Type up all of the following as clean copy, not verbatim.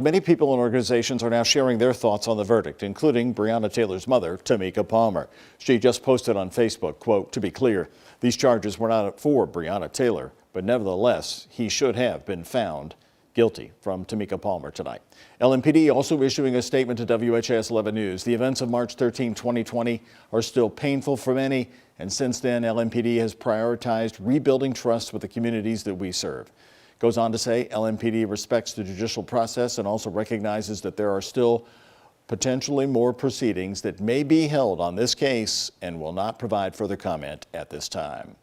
Many people and organizations are now sharing their thoughts on the verdict, including Breonna Taylor's mother, Tamika Palmer. She just posted on Facebook, quote, "To be clear, these charges were not for Breonna Taylor, but nevertheless, he should have been found guilty," from Tamika Palmer tonight. LMPD also issuing a statement to WHAS 11 News. The events of March 13, 2020 are still painful for many, and since then, LMPD has prioritized rebuilding trust with the communities that we serve. Goes on to say LMPD respects the judicial process and also recognizes that there are still potentially more proceedings that may be held on this case and will not provide further comment at this time.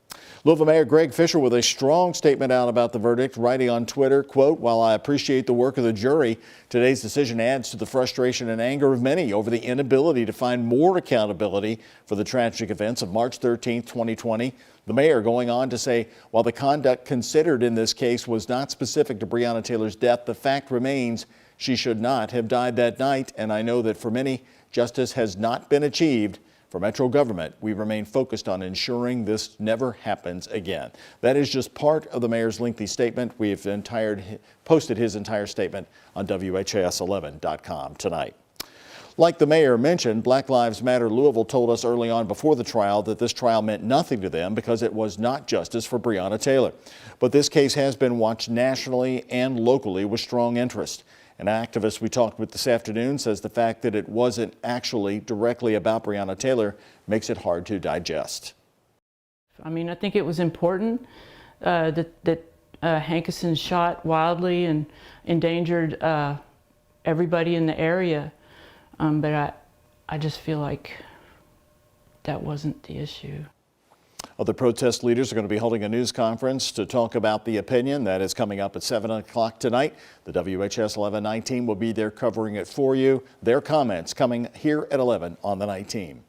Louisville Mayor Greg Fisher with a strong statement out about the verdict, writing on Twitter, quote, "While I appreciate the work of the jury, today's decision adds to the frustration and anger of many over the inability to find more accountability for the tragic events of March 13, 2020. The mayor going on to say, while the conduct considered in this case was not specific to Breonna Taylor's death, the fact remains she should not have died that night. And I know that for many, justice has not been achieved. For Metro government, we remain focused on ensuring this never happens again." That is just part of the mayor's lengthy statement. We've posted his entire statement on WHAS11.com tonight. Like the mayor mentioned, Black Lives Matter Louisville told us early on before the trial that this trial meant nothing to them because it was not justice for Breonna Taylor. But this case has been watched nationally and locally with strong interest. An activist we talked with this afternoon says the fact that it wasn't actually directly about Breonna Taylor makes it hard to digest. I mean, I think it was important that Hankison shot wildly and endangered everybody in the area. But I just feel like that wasn't the issue. Other protest leaders are going to be holding a news conference to talk about the opinion. That is coming up at 7 o'clock tonight. The WHAS 11 night team will be there covering it for you. Their comments coming here at 11 on the night team.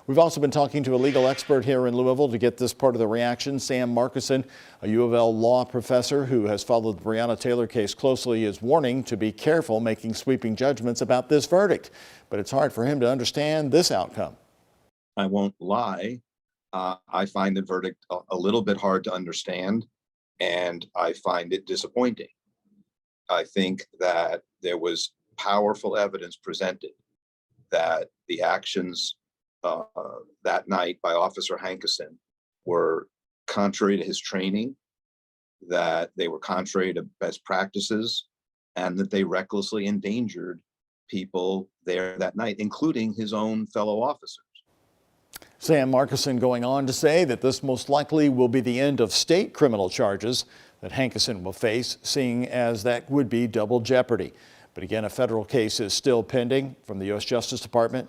We've also been talking to a legal expert here in Louisville to get this part of the reaction. Sam Markison, a U of L law professor who has followed the Breonna Taylor case closely, is warning to be careful making sweeping judgments about this verdict. But it's hard for him to understand this outcome. I won't lie. I find the verdict a little bit hard to understand, and I find it disappointing. I think that there was powerful evidence presented that the actions that night by Officer Hankison were contrary to his training, that they were contrary to best practices, and that they recklessly endangered people there that night, including his own fellow officers. Sam Markison going on to say that this most likely will be the end of state criminal charges that Hankison will face, seeing as that would be double jeopardy. But again, a federal case is still pending. From the U.S. Justice Department,